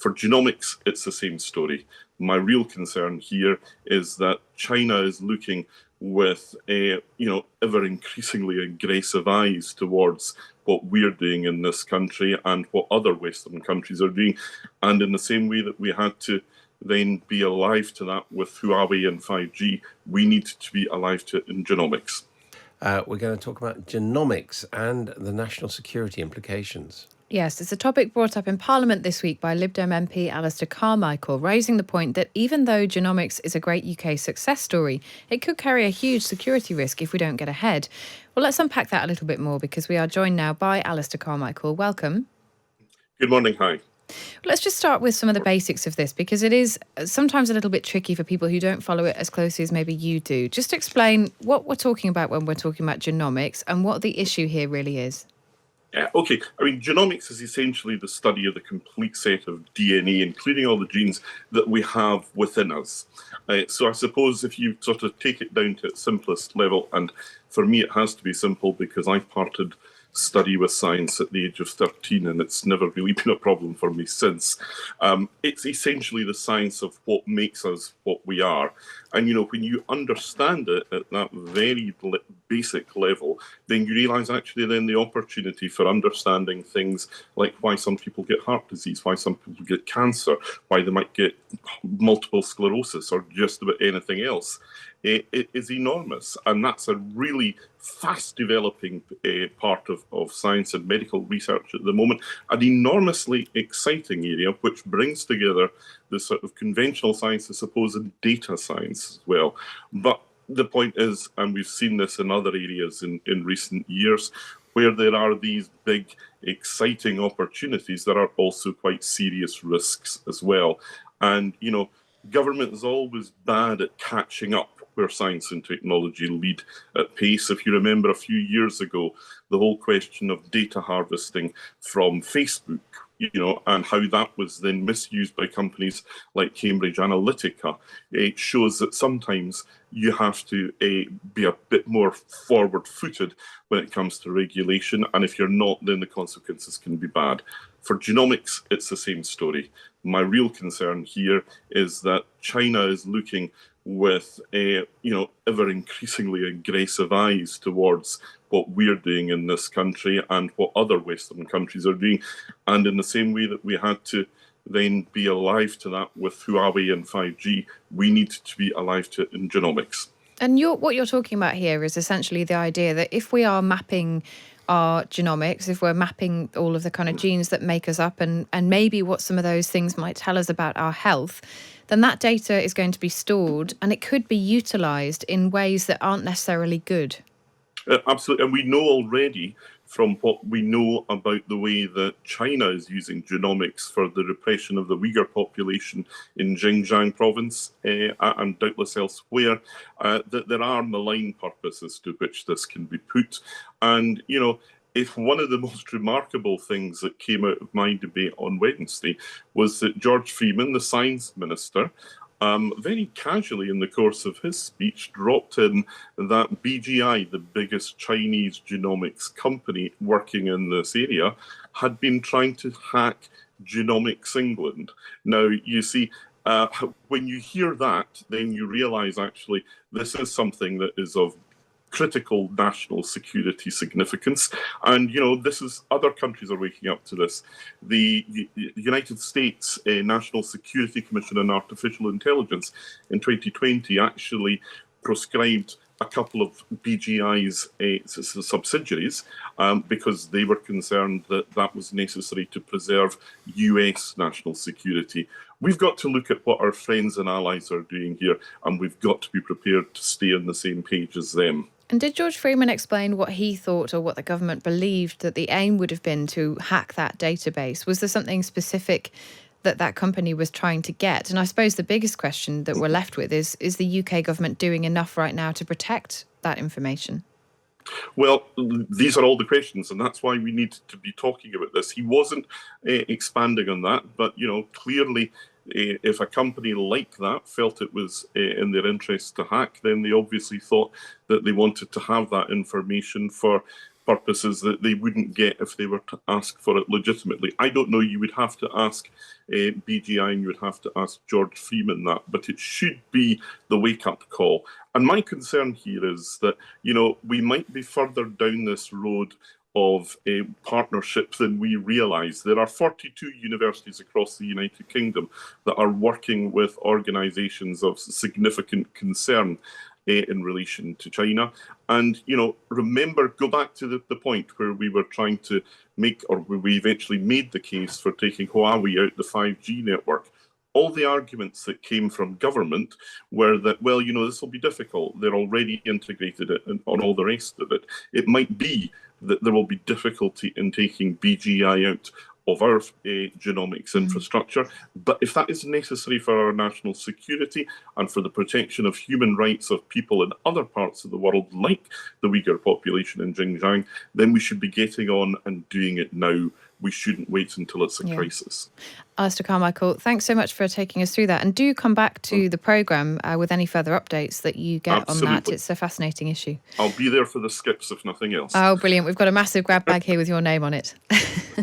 For genomics, it's the same story. My real concern here is that China is looking with ever increasingly aggressive eyes towards what we're doing in this country and what other Western countries are doing. And in the same way that we had to then be alive to that with Huawei and 5G, we need to be alive to it in genomics. We're going to talk about genomics and the national security implications. Yes, it's a topic brought up in Parliament this week by Lib Dem MP Alistair Carmichael, raising the point that even though genomics is a great UK success story, it could carry a huge security risk if we don't get ahead. Well, let's unpack that a little bit more because we are joined now by Alistair Carmichael. Welcome. Good morning. Hi. Let's just start with some of the basics of this because it is sometimes a little bit tricky for people who don't follow it as closely as maybe you do. Just explain what we're talking about when we're talking about genomics and what the issue here really is. Okay, I mean, genomics is essentially the study of the complete set of DNA, including all the genes that we have within us. So I suppose if you sort of take it down to its simplest level, and for me it has to be simple because I parted study with science at the age of 13 and it's never really been a problem for me since. It's essentially the science of what makes us what we are. And, when you understand it at that very basic level, then you realize actually then the opportunity for understanding things like why some people get heart disease, why some people get cancer, why they might get multiple sclerosis or just about anything else. It is enormous, and that's a really fast developing part of science and medical research at the moment, an enormously exciting area which brings together the sort of conventional science, I suppose, and data science as well. But the point is, and we've seen this in other areas in recent years, where there are these big, exciting opportunities, there are also quite serious risks as well. And, government is always bad at catching up where science and technology lead at pace. If you remember a few years ago, the whole question of data harvesting from Facebook, and how that was then misused by companies like Cambridge Analytica, it shows that sometimes you have to be a bit more forward-footed when it comes to regulation, and if you're not, then the consequences can be bad. For genomics, it's the same story. My real concern here is that China is looking with ever increasingly aggressive eyes towards what we're doing in this country and what other Western countries are doing. And in the same way that we had to then be alive to that with Huawei and 5G, we need to be alive to it in genomics. And what you're talking about here is essentially the idea that if we are mapping our genomics, if we're mapping all of the kind of genes that make us up and maybe what some of those things might tell us about our health, then that data is going to be stored and it could be utilised in ways that aren't necessarily good. Absolutely. And we know already from what we know about the way that China is using genomics for the repression of the Uyghur population in Xinjiang province and doubtless elsewhere, that there are malign purposes to which this can be put. And, if one of the most remarkable things that came out of my debate on Wednesday was that George Freeman, the science minister, very casually in the course of his speech dropped in that BGI, the biggest Chinese genomics company working in this area, had been trying to hack Genomics England. Now, you see, when you hear that, then you realise actually this is something that is of critical national security significance. And, this is, other countries are waking up to this. The United States National Security Commission on Artificial Intelligence in 2020 actually proscribed a couple of BGI's subsidiaries because they were concerned that that was necessary to preserve US national security. We've got to look at what our friends and allies are doing here, and we've got to be prepared to stay on the same page as them. And did George Freeman explain what he thought or what the government believed that the aim would have been to hack that database? Was there something specific that company was trying to get? And I suppose the biggest question that we're left with is the UK government doing enough right now to protect that information? Well, these are all the questions, and that's why we need to be talking about this. He wasn't expanding on that, but, clearly, if a company like that felt it was in their interest to hack, then they obviously thought that they wanted to have that information for purposes that they wouldn't get if they were to ask for it legitimately. I don't know, you would have to ask BGI and you would have to ask George Freeman that, but it should be the wake-up call. And my concern here is that, we might be further down this road of partnerships than we realise. There are 42 universities across the United Kingdom that are working with organisations of significant concern in relation to China. And, remember, go back to the point where we were trying to make, or where we eventually made the case for taking Huawei out the 5G network. All the arguments that came from government were that, well, this will be difficult. They're already integrated it and on all the rest of it. It might be that there will be difficulty in taking BGI out of our genomics infrastructre. But if that is necessary for our national security and for the protection of human rights of people in other parts of the world, like the Uyghur population in Xinjiang, then we should be getting on and doing it now. We shouldn't wait until it's a crisis. Alistair Carmichael, thanks so much for taking us through that. And do come back to the programme with any further updates that you get on that. It's a fascinating issue. I'll be there for the skips, if nothing else. Oh, brilliant. We've got a massive grab bag here with your name on it.